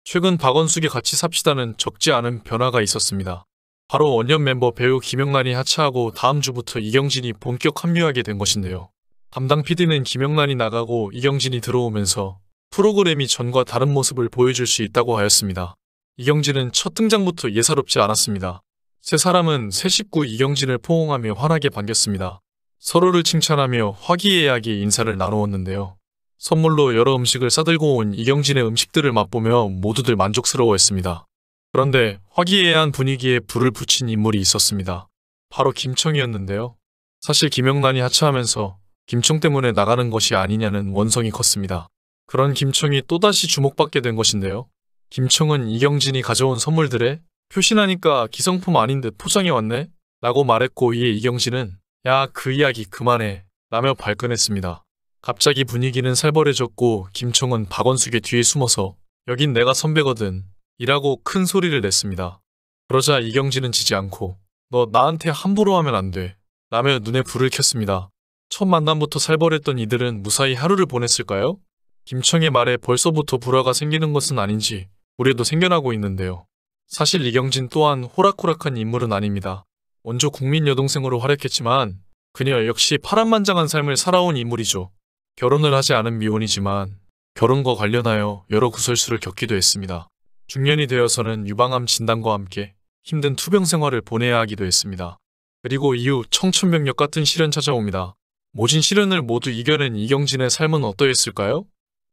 최근 박원숙의 같이 삽시다는 적지 않은 변화가 있었습니다. 바로 원년 멤버 배우 김영란이 하차하고 다음 주부터 이경진이 본격 합류하게 된 것인데요. 담당 PD는 김영란이 나가고 이경진이 들어오면서 프로그램이 전과 다른 모습을 보여줄 수 있다고 하였습니다. 이경진은 첫 등장부터 예사롭지 않았습니다. 세 사람은 새 식구 이경진을 포옹하며 환하게 반겼습니다. 서로를 칭찬하며 화기애애하게 인사를 나누었는데요. 선물로 여러 음식을 싸들고 온 이경진의 음식들을 맛보며 모두들 만족스러워했습니다. 그런데 화기애애한 분위기에 불을 붙인 인물이 있었습니다. 바로 김청이었는데요. 사실 김영란이 하차하면서 김청 때문에 나가는 것이 아니냐는 원성이 컸습니다. 그런 김청이 또다시 주목받게 된 것인데요. 김청은 이경진이 가져온 선물들에 표신하니까 기성품 아닌 듯 포장해왔네? 라고 말했고 이에 이경진은 야, 그 이야기 그만해 라며 발끈했습니다. 갑자기 분위기는 살벌해졌고 김청은 박원숙의 뒤에 숨어서 여긴 내가 선배거든 이라고 큰 소리를 냈습니다. 그러자 이경진은 지지 않고 너 나한테 함부로 하면 안 돼 라며 눈에 불을 켰습니다. 첫 만남부터 살벌했던 이들은 무사히 하루를 보냈을까요? 김청의 말에 벌써부터 불화가 생기는 것은 아닌지 우려도 생겨나고 있는데요. 사실 이경진 또한 호락호락한 인물은 아닙니다. 원조 국민 여동생으로 활약했지만 그녀 역시 파란만장한 삶을 살아온 인물이죠. 결혼을 하지 않은 미혼이지만 결혼과 관련하여 여러 구설수를 겪기도 했습니다. 중년이 되어서는 유방암 진단과 함께 힘든 투병 생활을 보내야 하기도 했습니다. 그리고 이후 청천벽력 같은 시련 찾아옵니다. 모진 시련을 모두 이겨낸 이경진의 삶은 어떠했을까요?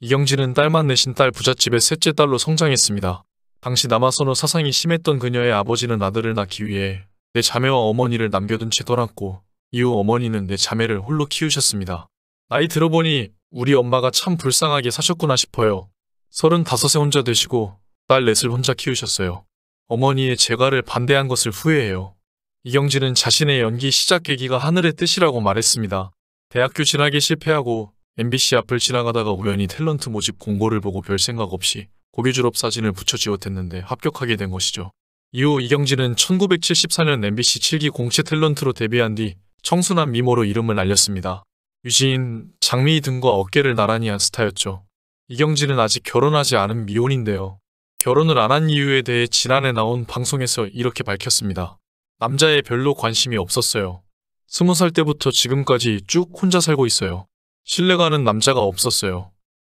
이경진은 딸만 내신 딸 부잣집의 셋째 딸로 성장했습니다. 당시 남아선호 사상이 심했던 그녀의 아버지는 아들을 낳기 위해 내 자매와 어머니를 남겨둔 채 떠났고 이후 어머니는 내 자매를 홀로 키우셨습니다. 나이 들어보니 우리 엄마가 참 불쌍하게 사셨구나 싶어요. 35세 혼자 되시고 딸 넷을 혼자 키우셨어요. 어머니의 재가를 반대한 것을 후회해요. 이경진은 자신의 연기 시작 계기가 하늘의 뜻이라고 말했습니다. 대학교 진학에 실패하고 MBC 앞을 지나가다가 우연히 탤런트 모집 공고를 보고 별 생각 없이 고교 졸업 사진을 붙여 지웠댔는데 합격하게 된 것이죠. 이후 이경진은 1974년 MBC 7기 공채 탤런트로 데뷔한 뒤 청순한 미모로 이름을 알렸습니다. 유지인, 장미희 등과 어깨를 나란히 한 스타였죠. 이경진은 아직 결혼하지 않은 미혼인데요. 결혼을 안 한 이유에 대해 지난해 나온 방송에서 이렇게 밝혔습니다. 남자에 별로 관심이 없었어요. 20살 때부터 지금까지 쭉 혼자 살고 있어요. 신뢰가는 남자가 없었어요.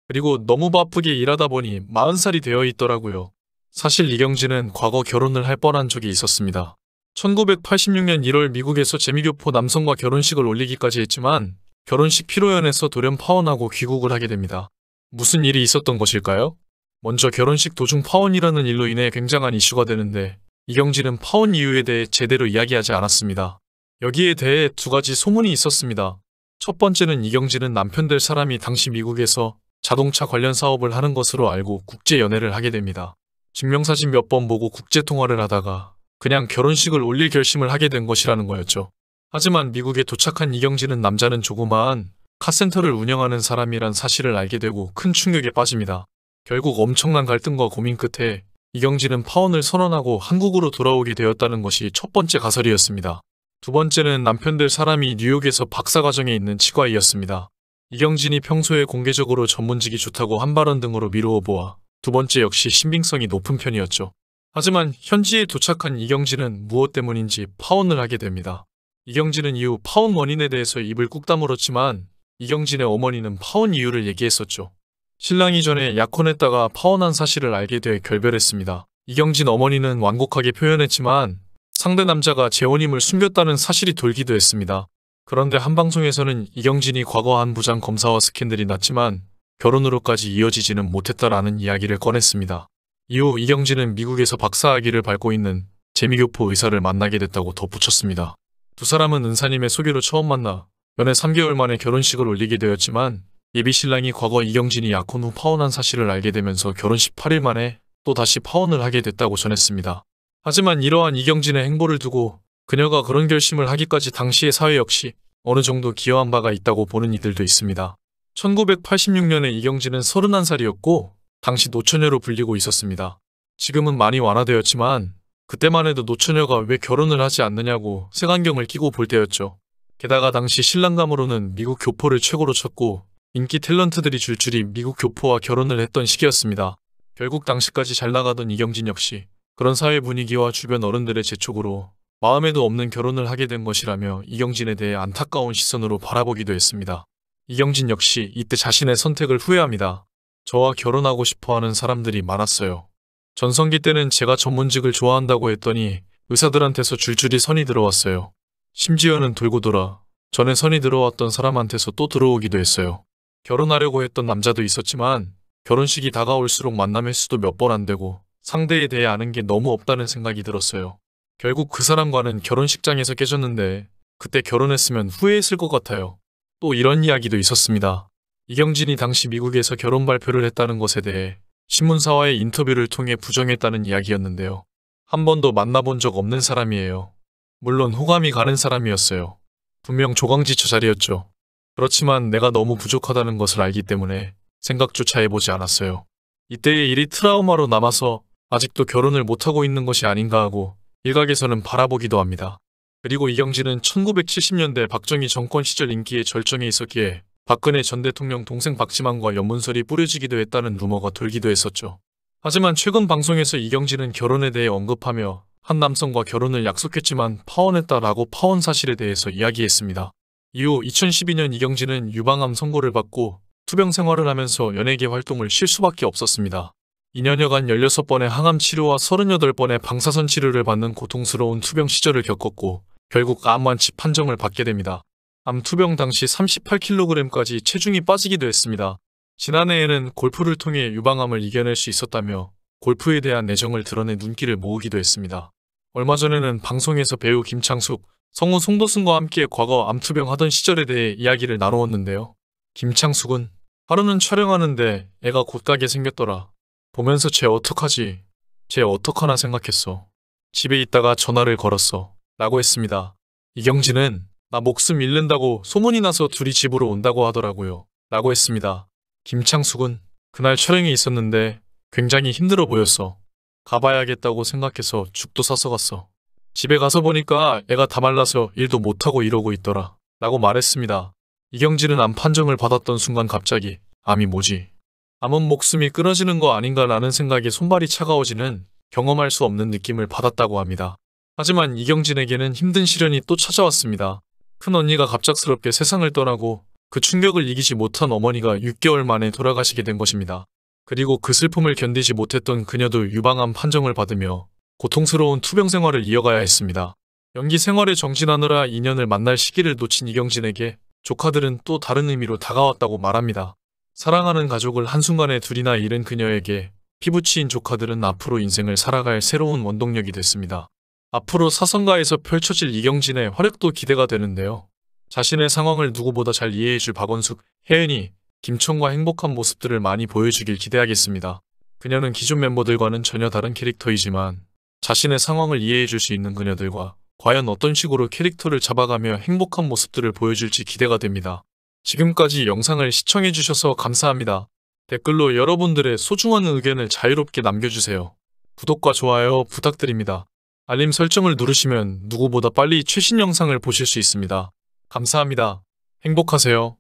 그리고 너무 바쁘게 일하다 보니 40살이 되어 있더라고요. 사실 이경진은 과거 결혼을 할 뻔한 적이 있었습니다. 1986년 1월 미국에서 재미교포 남성과 결혼식을 올리기까지 했지만 결혼식 피로연에서 돌연 파혼하고 귀국을 하게 됩니다. 무슨 일이 있었던 것일까요? 먼저 결혼식 도중 파혼이라는 일로 인해 굉장한 이슈가 되는데 이경진은 파혼 이유에 대해 제대로 이야기하지 않았습니다. 여기에 대해 두 가지 소문이 있었습니다. 첫 번째는 이경진은 남편 될 사람이 당시 미국에서 자동차 관련 사업을 하는 것으로 알고 국제 연애를 하게 됩니다. 증명사진 몇 번 보고 국제 통화를 하다가 그냥 결혼식을 올릴 결심을 하게 된 것이라는 거였죠. 하지만 미국에 도착한 이경진은 남자는 조그마한 카센터를 운영하는 사람이란 사실을 알게 되고 큰 충격에 빠집니다. 결국 엄청난 갈등과 고민 끝에 이경진은 파혼을 선언하고 한국으로 돌아오게 되었다는 것이 첫 번째 가설이었습니다. 두 번째는 남편 될 사람이 뉴욕에서 박사과정에 있는 치과의였습니다. 이경진이 평소에 공개적으로 전문직이 좋다고 한 발언 등으로 미루어 보아 두 번째 역시 신빙성이 높은 편이었죠. 하지만 현지에 도착한 이경진은 무엇 때문인지 파혼을 하게 됩니다. 이경진은 이후 파혼 원인에 대해서 입을 꾹 다물었지만 이경진의 어머니는 파혼 이유를 얘기했었죠. 신랑이 전에 약혼했다가 파혼한 사실을 알게 돼 결별했습니다. 이경진 어머니는 완곡하게 표현했지만 상대 남자가 재혼임을 숨겼다는 사실이 돌기도 했습니다. 그런데 한 방송에서는 이경진이 과거 한 부장 검사와 스캔들이 났지만 결혼으로까지 이어지지는 못했다라는 이야기를 꺼냈습니다. 이후 이경진은 미국에서 박사학위를 밟고 있는 재미교포 의사를 만나게 됐다고 덧붙였습니다. 두 사람은 은사님의 소개로 처음 만나 연애 3개월 만에 결혼식을 올리게 되었지만 예비신랑이 과거 이경진이 약혼 후 파혼한 사실을 알게 되면서 결혼식 8일 만에 또 다시 파혼을 하게 됐다고 전했습니다. 하지만 이러한 이경진의 행보를 두고 그녀가 그런 결심을 하기까지 당시의 사회 역시 어느 정도 기여한 바가 있다고 보는 이들도 있습니다. 1986년에 이경진은 31살이었고 당시 노처녀로 불리고 있었습니다. 지금은 많이 완화되었지만 그때만 해도 노처녀가 왜 결혼을 하지 않느냐고 색안경을 끼고 볼 때였죠. 게다가 당시 신랑감으로는 미국 교포를 최고로 쳤고 인기 탤런트들이 줄줄이 미국 교포와 결혼을 했던 시기였습니다. 결국 당시까지 잘 나가던 이경진 역시 그런 사회 분위기와 주변 어른들의 재촉으로 마음에도 없는 결혼을 하게 된 것이라며 이경진에 대해 안타까운 시선으로 바라보기도 했습니다. 이경진 역시 이때 자신의 선택을 후회합니다. 저와 결혼하고 싶어하는 사람들이 많았어요. 전성기 때는 제가 전문직을 좋아한다고 했더니 의사들한테서 줄줄이 선이 들어왔어요. 심지어는 돌고 돌아 전에 선이 들어왔던 사람한테서 또 들어오기도 했어요. 결혼하려고 했던 남자도 있었지만 결혼식이 다가올수록 만남 횟수도 몇 번 안 되고 상대에 대해 아는 게 너무 없다는 생각이 들었어요. 결국 그 사람과는 결혼식장에서 깨졌는데 그때 결혼했으면 후회했을 것 같아요. 또 이런 이야기도 있었습니다. 이경진이 당시 미국에서 결혼 발표를 했다는 것에 대해 신문사와의 인터뷰를 통해 부정했다는 이야기였는데요. 한 번도 만나본 적 없는 사람이에요. 물론 호감이 가는 사람이었어요. 분명 조강지처 자리였죠. 그렇지만 내가 너무 부족하다는 것을 알기 때문에 생각조차 해보지 않았어요. 이때의 일이 트라우마로 남아서 아직도 결혼을 못하고 있는 것이 아닌가 하고 일각에서는 바라보기도 합니다. 그리고 이경진은 1970년대 박정희 정권 시절 인기의 절정에 있었기에 박근혜 전 대통령 동생 박지만과 연문설이 뿌려지기도 했다는 루머가 돌기도 했었죠. 하지만 최근 방송에서 이경진은 결혼에 대해 언급하며 한 남성과 결혼을 약속했지만 파혼했다라고 파혼 사실에 대해서 이야기했습니다. 이후 2012년 이경진은 유방암 선고를 받고 투병 생활을 하면서 연예계 활동을 쉴 수밖에 없었습니다. 2년여간 16번의 항암 치료와 38번의 방사선 치료를 받는 고통스러운 투병 시절을 겪었고 결국 암 완치 판정을 받게 됩니다. 암 투병 당시 38kg까지 체중이 빠지기도 했습니다. 지난해에는 골프를 통해 유방암을 이겨낼 수 있었다며 골프에 대한 애정을 드러내 눈길을 모으기도 했습니다. 얼마 전에는 방송에서 배우 김창숙, 성우 송도순과 함께 과거 암투병 하던 시절에 대해 이야기를 나누었는데요. 김창숙은 하루는 촬영하는데 애가 곧 가게 생겼더라. 보면서 쟤 어떡하지? 쟤 어떡하나 생각했어. 집에 있다가 전화를 걸었어. 라고 했습니다. 이경진은 나 목숨 잃는다고 소문이 나서 둘이 집으로 온다고 하더라고요. 라고 했습니다. 김창숙은 그날 촬영이 있었는데 굉장히 힘들어 보였어. 가봐야겠다고 생각해서 죽도 사서 갔어. 집에 가서 보니까 애가 다 말라서 일도 못하고 이러고 있더라. 라고 말했습니다. 이경진은 암 판정을 받았던 순간 갑자기 암이 뭐지? 암은 목숨이 끊어지는 거 아닌가라는 생각에 손발이 차가워지는 경험할 수 없는 느낌을 받았다고 합니다. 하지만 이경진에게는 힘든 시련이 또 찾아왔습니다. 큰 언니가 갑작스럽게 세상을 떠나고 그 충격을 이기지 못한 어머니가 6개월 만에 돌아가시게 된 것입니다. 그리고 그 슬픔을 견디지 못했던 그녀도 유방암 판정을 받으며 고통스러운 투병 생활을 이어가야 했습니다. 연기 생활에 정진하느라 인연을 만날 시기를 놓친 이경진에게 조카들은 또 다른 의미로 다가왔다고 말합니다. 사랑하는 가족을 한순간에 둘이나 잃은 그녀에게 피부치인 조카들은 앞으로 인생을 살아갈 새로운 원동력이 됐습니다. 앞으로 사선가에서 펼쳐질 이경진의 활약도 기대가 되는데요. 자신의 상황을 누구보다 잘 이해해줄 박원숙, 혜은이, 김천과 행복한 모습들을 많이 보여주길 기대하겠습니다. 그녀는 기존 멤버들과는 전혀 다른 캐릭터이지만 자신의 상황을 이해해줄 수 있는 그녀들과 과연 어떤 식으로 캐릭터를 잡아가며 행복한 모습들을 보여줄지 기대가 됩니다. 지금까지 영상을 시청해주셔서 감사합니다. 댓글로 여러분들의 소중한 의견을 자유롭게 남겨주세요. 구독과 좋아요 부탁드립니다. 알림 설정을 누르시면 누구보다 빨리 최신 영상을 보실 수 있습니다. 감사합니다. 행복하세요.